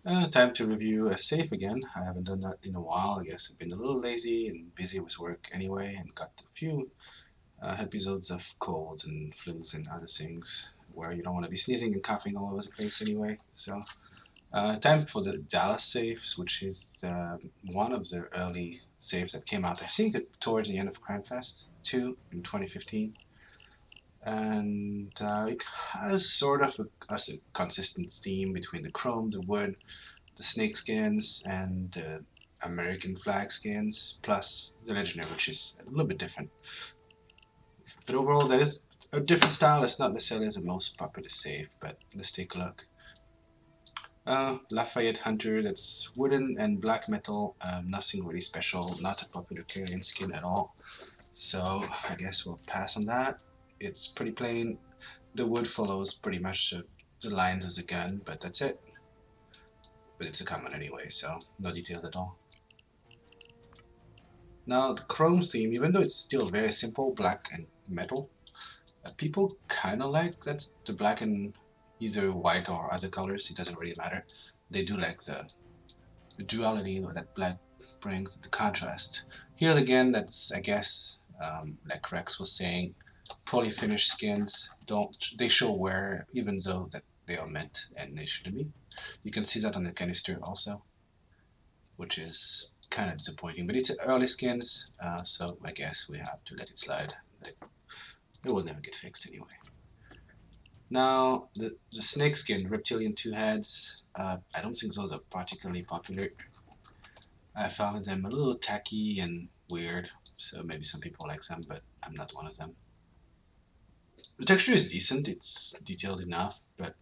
Time to review a safe again. I haven't done that in a while. I guess I've been a little lazy and busy with work anyway, and got a few episodes of colds and flus and other things where you don't want to be sneezing and coughing all over the place anyway. So, time for the Dallas saves, which is one of the early saves that came out, I think, towards the end of Crime Fest 2 in 2015. And it has sort of a consistent theme between the chrome, the wood, the snake skins, and American flag skins, plus the legendary, which is a little bit different. But overall, there is a different style. It's not necessarily the most popular save, but let's take a look. Lafayette Hunter, that's wooden and black metal. Nothing really special, not a popular carrion skin at all. So I guess we'll pass on that. It's pretty plain. The wood follows pretty much the lines of the gun, but that's it. But it's a common anyway, so no details at all. Now the chrome theme, even though it's still very simple, black and metal, people kind of like that the black and either white or other colors. It doesn't really matter. They do like the duality that black brings, the contrast. Here again, that's I guess like Rex was saying, poorly finished skins don't they show wear even though that they are meant and they shouldn't be. You can see that on the canister also, which is kind of disappointing. But it's early skins, so I guess we have to let it slide. It will never get fixed anyway. Now, the snake skin, reptilian two heads, I don't think those are particularly popular. I found them a little tacky and weird, so maybe some people like them, but I'm not one of them. The texture is decent, it's detailed enough, but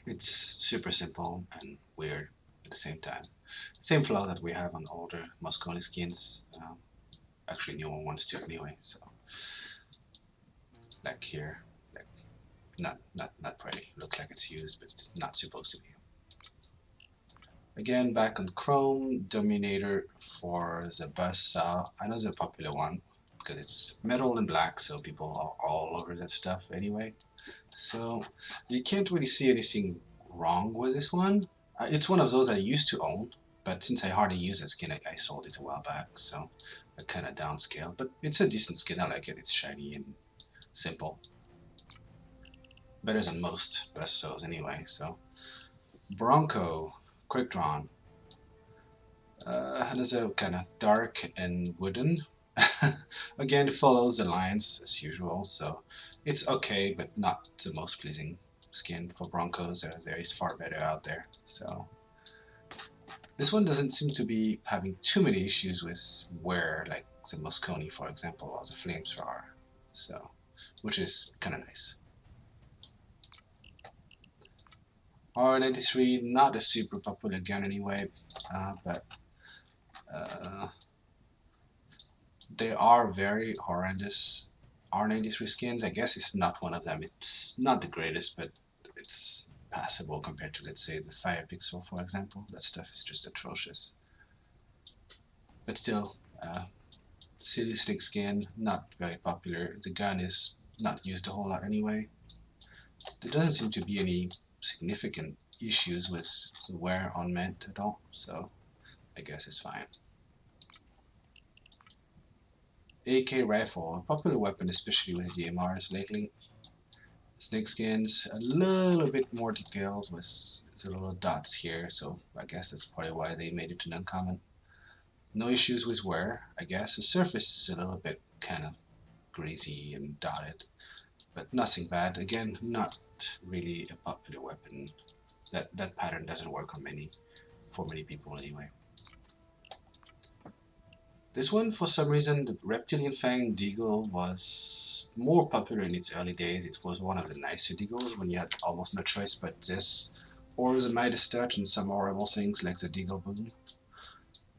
it's super simple and weird at the same time. Same flaw that we have on older Moscone skins, actually newer ones too anyway, so like here, like not pretty. Looks like it's used, but it's not supposed to be. Again, back on Chrome, Dominator for the Buzzsaw. I know it's a popular one because it's metal and black, so people are all over that stuff anyway. So you can't really see anything wrong with this one. It's one of those I used to own, but since I hardly use that skin, I sold it a while back, so I kind of downscale. But it's a decent skin, I like it. It's shiny and simple. Better than most Buzzsaws anyway, so. Bronco, quick drawn. Another kind of dark and wooden. Again, it follows the lines as usual, so it's okay, but not the most pleasing skin for Broncos. There is far better out there. So this one doesn't seem to be having too many issues with wear, like the Moscone, for example, or the Flamethrower. So, which is kind of nice. R93, not a super popular gun anyway, but uh, they are very horrendous. R93 skins, I guess it's not one of them. It's not the greatest, but it's passable compared to, let's say, the Fire Pixel, for example. That stuff is just atrocious. But still, City Slick skin, not very popular. The gun is not used a whole lot anyway. There doesn't seem to be any significant issues with the wear on Mint at all, so I guess it's fine. AK rifle, a popular weapon, especially with DMRs lately. Snake skins, a little bit more details with the little dots here, so I guess that's probably why they made it an uncommon. No issues with wear, I guess. The surface is a little bit kind of greasy and dotted, but nothing bad. Again, not really a popular weapon. That pattern doesn't work on for many people anyway. This one, for some reason, the Reptilian Fang Deagle was more popular in its early days. It was one of the nicer Deagles when you had almost no choice but this, or the Midas Touch and some horrible things like the Deagle Boom.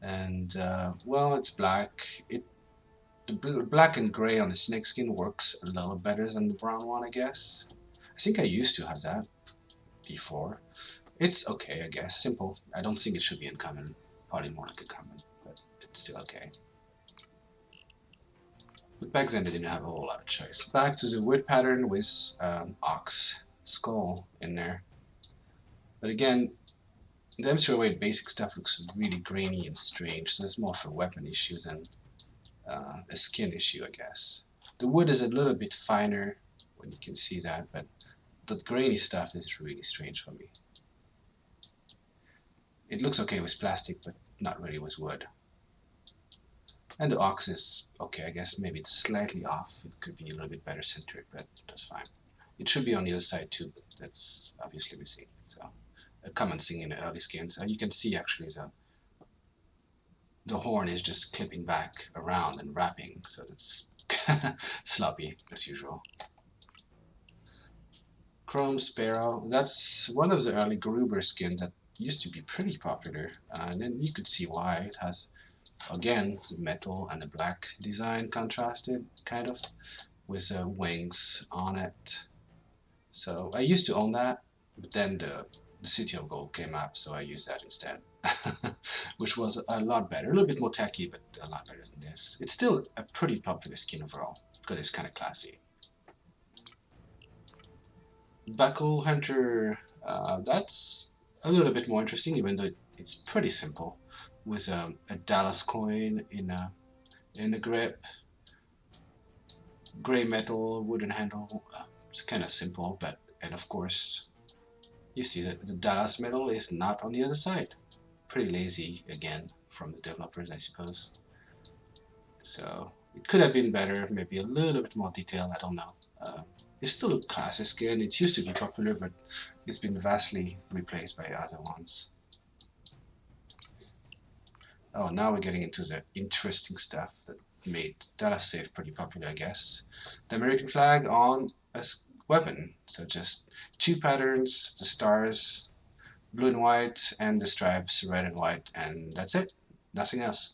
And, well, it's black. The black and gray on the snakeskin works a little better than the brown one, I guess. I think I used to have that before. It's okay, I guess. Simple. I don't think it should be uncommon. Probably more like a common, but it's still okay. But back then they didn't have a whole lot of choice. Back to the wood pattern with ox skull in there. But again, The M08 basic stuff looks really grainy and strange, so it's more for weapon issues than a skin issue, I guess. The wood is a little bit finer when you can see that, but the grainy stuff is really strange for me. It looks okay with plastic, but not really with wood. And the ox is okay, I guess maybe it's slightly off. It could be a little bit better centered, but that's fine. It should be on the other side too. That's obviously missing. So a common thing in the early skins. You can see actually the horn is just clipping back around and wrapping, so that's sloppy as usual. Chrome Sparrow, that's one of the early Gruber skins that used to be pretty popular, and then you could see why. It has, again, the metal and the black design contrasted, kind of, with wings on it. So I used to own that, but then the City of Gold came up, so I used that instead. Which was a lot better, a little bit more tacky, but a lot better than this. It's still a pretty popular skin overall, because it's kind of classy. Buckle Hunter, that's a little bit more interesting, even though it's pretty simple, with a Dallas coin in the grip, gray metal, wooden handle. It's kind of simple, but and of course you see that the Dallas metal is not on the other side. Pretty lazy again from the developers, I suppose. So it could have been better, maybe a little bit more detail. I don't know. It's still a classic skin. It used to be popular, but it's been vastly replaced by other ones. Oh, now we're getting into the interesting stuff that made Dallas Safe pretty popular, I guess. The American flag on a weapon. So just two patterns, the stars, blue and white, and the stripes, red and white, and that's it. Nothing else.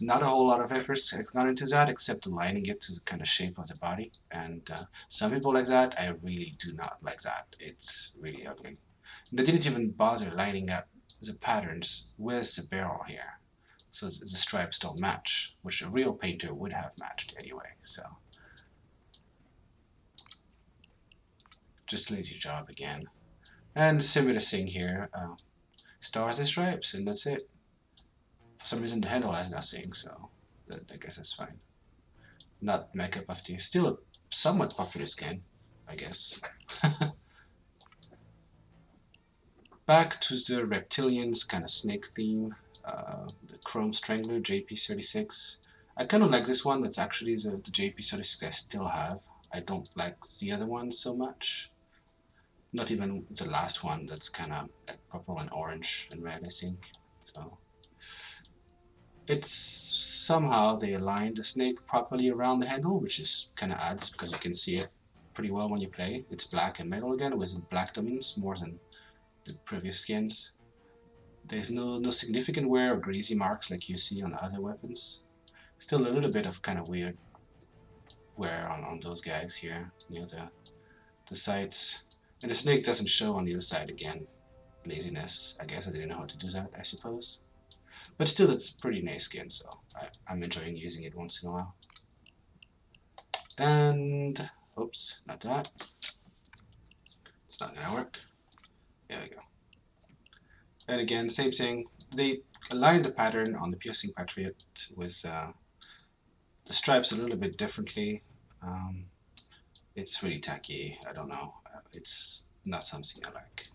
Not a whole lot of efforts have gone into that, except aligning it to the kind of shape of the body. And some people like that. I really do not like that. It's really ugly. They didn't even bother lining up the patterns with the barrel here, so the stripes don't match, which a real painter would have matched anyway. So just lazy job again. And similar thing here, stars and stripes, and that's it. For some reason the handle has nothing, so I guess that's fine. Not my cup of tea. Still a somewhat popular skin, I guess. Back to the reptilians kind of snake theme. The Chrome Strangler JP36. I kind of like this one. That's actually the JP36 I still have. I don't like the other ones so much. Not even the last one that's kind of like purple and orange and red, I think. So it's somehow they aligned the snake properly around the handle, which is kind of adds because you can see it pretty well when you play. It's black and metal again with black dominance more than the previous skins. There's no significant wear or greasy marks like you see on other weapons. Still a little bit of kind of weird wear on those guys here near the sides. And the snake doesn't show on the other side again. Laziness. I guess I didn't know how to do that, I suppose. But still, it's pretty nice skin, so I'm enjoying using it once in a while. And, oops, not that. It's not gonna work. There we go. And again, same thing. They aligned the pattern on the Piercing Patriot with the stripes a little bit differently. It's really tacky. I don't know. It's not something I like.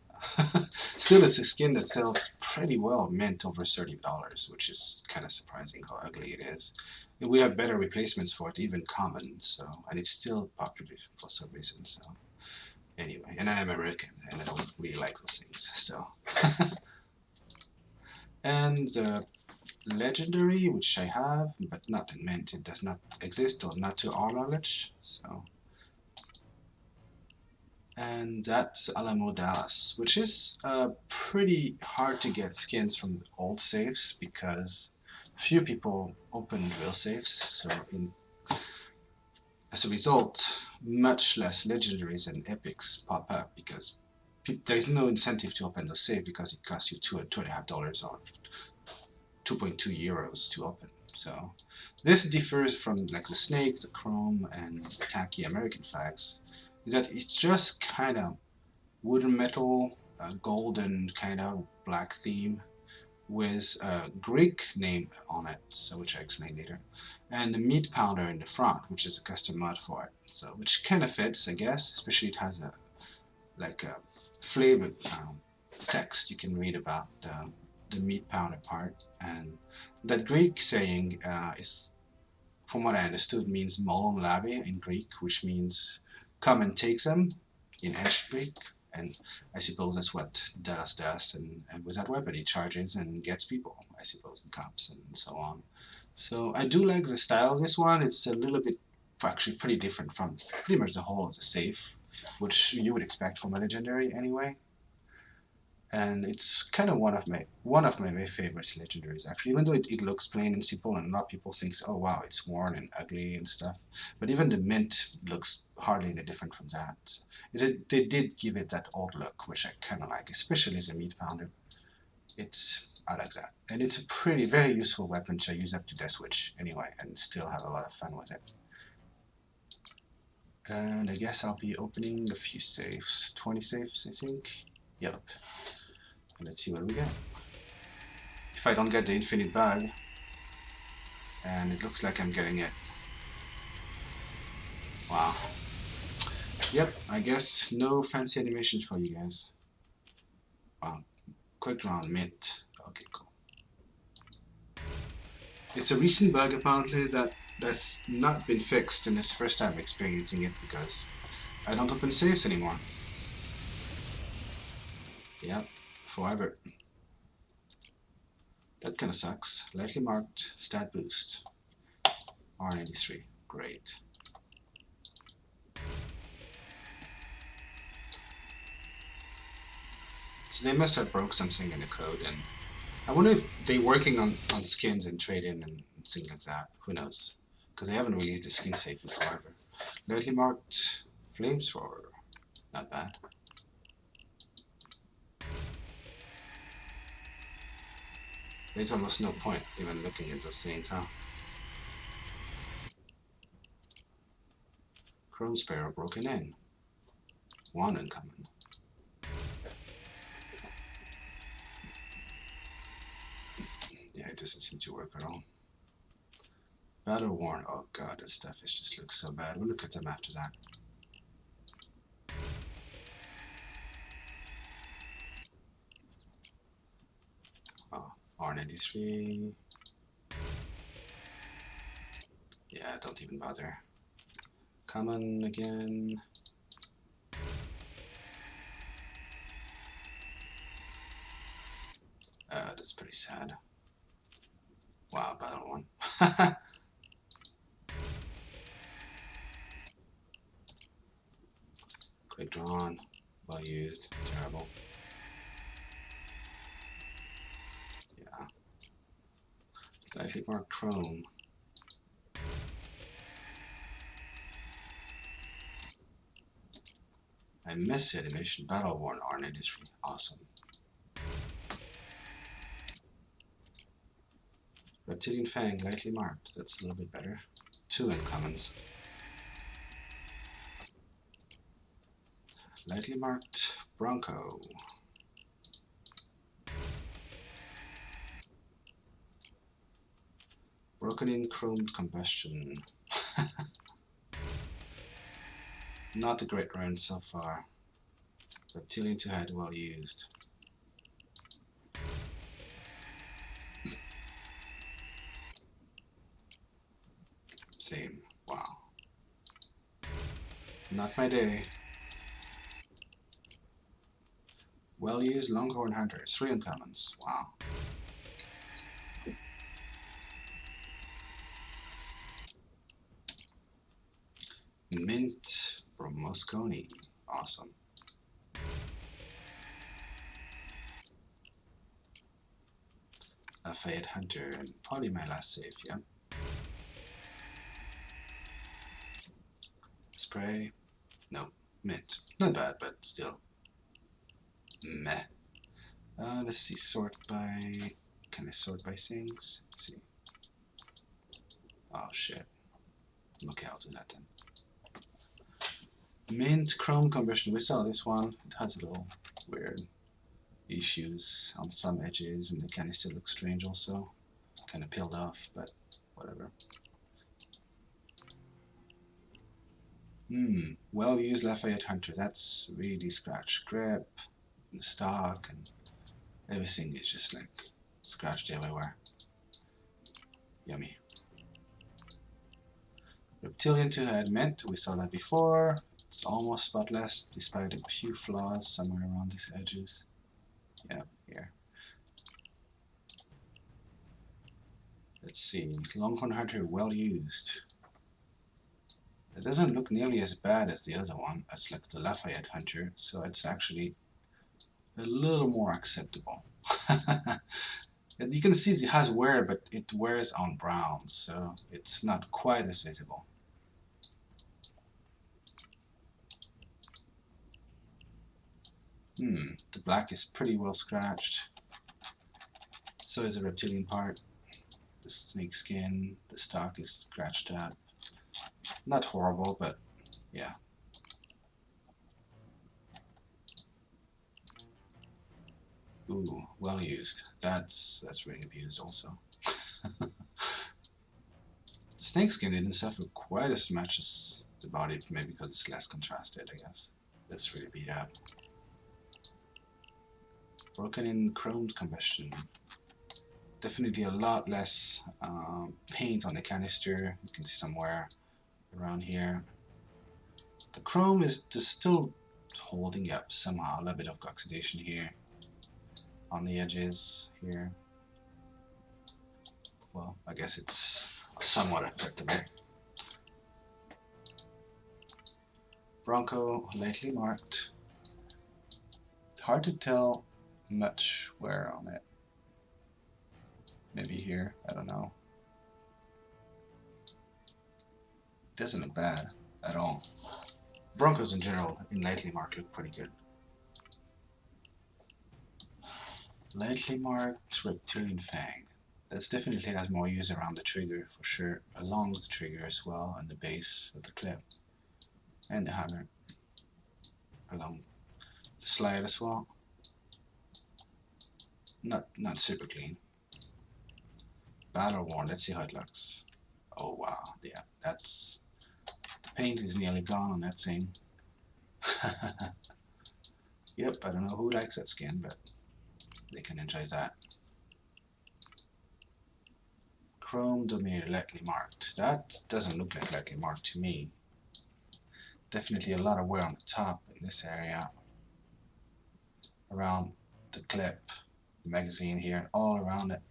Still, it's a skin that sells pretty well, mint over $30, which is kind of surprising how ugly it is. And we have better replacements for it, even common. So, and it's still popular for some reason. So, anyway, and I'm American, and I don't really like those things. So, and the legendary, which I have, but not in mint. It does not exist, or not to our knowledge. So. And that's Alamo Dallas, which is pretty hard to get skins from old safes because few people open drill safes. So as a result, much less legendaries and epics pop up because there is no incentive to open the safe because it costs you $2.5 or 2.2 euros to open. So this differs from like the snake, the chrome, and tacky American flags. Is that it's just kind of wooden metal a golden kind of black theme with a Greek name on it, so which I explain later, and a meat pounder in the front, which is a custom mod for it. So which kind of fits, I guess. Especially it has a like a flavored text you can read about the meat pounder part, and that Greek saying is, from what I understood, means molon labe in Greek, which means come and take them in ancient Greek. And I suppose that's what Dallas does. And with that weapon, he charges and gets people, I suppose, and cops and so on. So I do like the style of this one. It's a little bit, actually, pretty different from pretty much the whole of the safe, which you would expect from a legendary anyway. And it's kind of one of my very favorite legendaries actually. Even though it looks plain and simple, and a lot of people think, oh wow, it's worn and ugly and stuff. But even the mint looks hardly any different from that. They did give it that old look, which I kind of like, especially as a meat pounder. I like that, and it's a pretty very useful weapon to use up to Death Switch anyway, and still have a lot of fun with it. And I guess I'll be opening a few safes, 20 safes, I think. Yep. And let's see what we get. If I don't get the infinite bug, and it looks like I'm getting it. Wow. Yep, I guess no fancy animations for you guys. Wow. Quick round mint. Okay, cool. It's a recent bug apparently that's not been fixed, and it's the first time experiencing it because I don't open saves anymore. Yep, forever. That kinda sucks. Lightly marked stat boost. R93. Great. So they must have broke something in the code, and I wonder if they're working on skins and trade-in and things like that. Who knows? Because they haven't released the skin safe in forever. Lightly marked flamethrower. Not bad. There's almost no point even looking at those things, huh? Chrome Sparrow broken in. One uncommon. Yeah, it doesn't seem to work at all. Battle worn. Oh god, this stuff just looks so bad. We'll look at them after that. Oh, R93. Yeah, don't even bother. Common again. That's pretty sad. Wow, battle one. Quick drawn. Well used. Terrible. Yeah. Lightly marked chrome. I miss the animation. Battle worn R93. Awesome. Reptilian Fang, lightly marked. That's a little bit better. Two uncommons. Lightly marked Bronco. Broken in chromed combustion. Not a great run so far. Reptilian 2 head well used. Same. Wow. Not my day. Well used Longhorn Hunters. 3 uncommons. Wow. Mint from Moscone. Awesome. Lafayette Hunter, and probably my last save, yeah. Spray. No. Mint. Not bad, but still. Meh. Let's see. Sort by. Can I sort by things? Let's see. Oh shit. Okay, I'll do that then. Mint Chrome Combustion. We saw this one. It has a little weird issues on some edges, and the canister looks strange also. Kind of peeled off, but whatever. Well used Lafayette Hunter. That's really scratch grip, and stock, and everything is just like scratched everywhere. Yummy. Reptilian 2 head mint. We saw that before. It's almost spotless, despite a few flaws somewhere around these edges. Yeah, here. Let's see. Longhorn Hunter, well used. It doesn't look nearly as bad as the other one. That's like the Lafayette Hunter, so it's actually a little more acceptable. You can see it has wear, but it wears on brown, so it's not quite as visible. The black is pretty well scratched. So is the reptilian part. The snake skin, the stock is scratched up. Not horrible, but yeah. Ooh, well used. That's really abused also. Snakeskin didn't suffer quite as much as the body, maybe because it's less contrasted, I guess. That's really beat up. Broken in chromed combustion. Definitely a lot less paint on the canister. You can see somewhere around here. The chrome is just still holding up somehow. A little bit of oxidation here on the edges here. Well, I guess it's somewhat acceptable. Bronco, lightly marked. Hard to tell much wear on it. Maybe here, I don't know. It doesn't look bad at all. Broncos in general, in lightly marked, look pretty good. Lightly marked reptilian fang. That's definitely has more use around the trigger for sure, along with the trigger as well, and the base of the clip, and the hammer, along the slide as well. Not super clean. Battle worn. Let's see how it looks. Oh wow, yeah, that's the paint is nearly gone on that thing. Yep, I don't know who likes that skin, but they can enjoy that. Chrome dominated lightly marked. That doesn't look like lightly marked to me. Definitely a lot of wear on the top in this area, around the clip, the magazine here, all around it.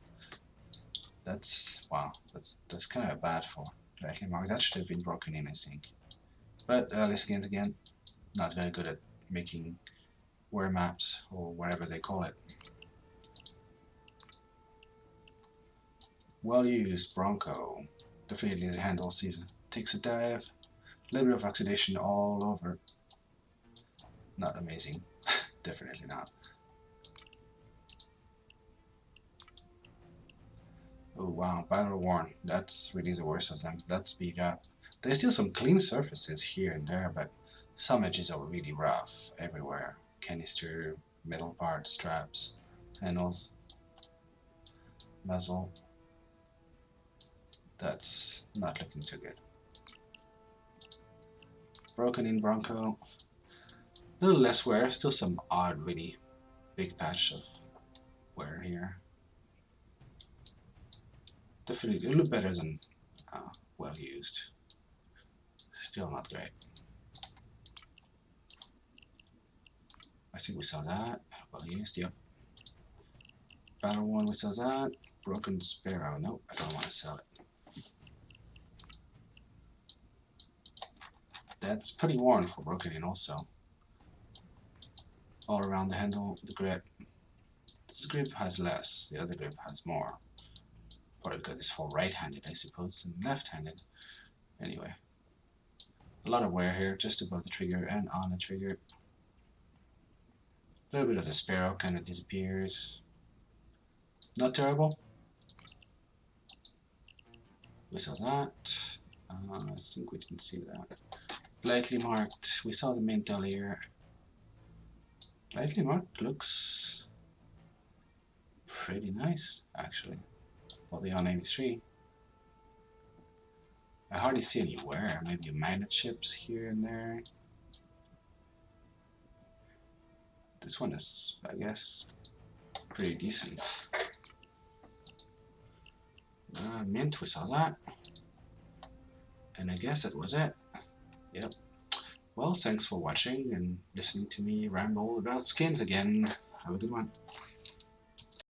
That's wow. That's kind of bad for lightly marked. That should have been broken in, I think. But early skins again, not very good at making wear maps or whatever they call it. Well used Bronco. Definitely the handle season. Takes a dive. A little bit of oxidation all over. Not amazing. Definitely not. Oh wow, battle worn. That's really the worst of them. That's beat up. There's still some clean surfaces here and there, but some edges are really rough everywhere. Canister, metal part, straps, handles, muzzle. That's not looking too good. Broken in Bronco. A little less wear, still some odd, really big patch of wear here. Definitely a little better than well used. Still not great. I think we saw that. Well used, yep. Battle one, we saw that. Broken Sparrow, nope, I don't want to sell it. That's pretty worn for broken in also. All around the handle, the grip. This grip has less, the other grip has more. Probably because it's for right-handed, I suppose, and left-handed. Anyway. A lot of wear here, just above the trigger and on the trigger. A little bit of the Sparrow kind of disappears. Not terrible. We saw that. I think we didn't see that. Lightly marked. We saw the mint earlier. Lightly marked looks pretty nice, actually. For the R93. I hardly see any wear. Maybe magnet chips here and there. This one is, I guess, pretty decent. Mint, we saw that. And I guess that was it. Yep. Well, thanks for watching and listening to me ramble about skins again. Have a good one.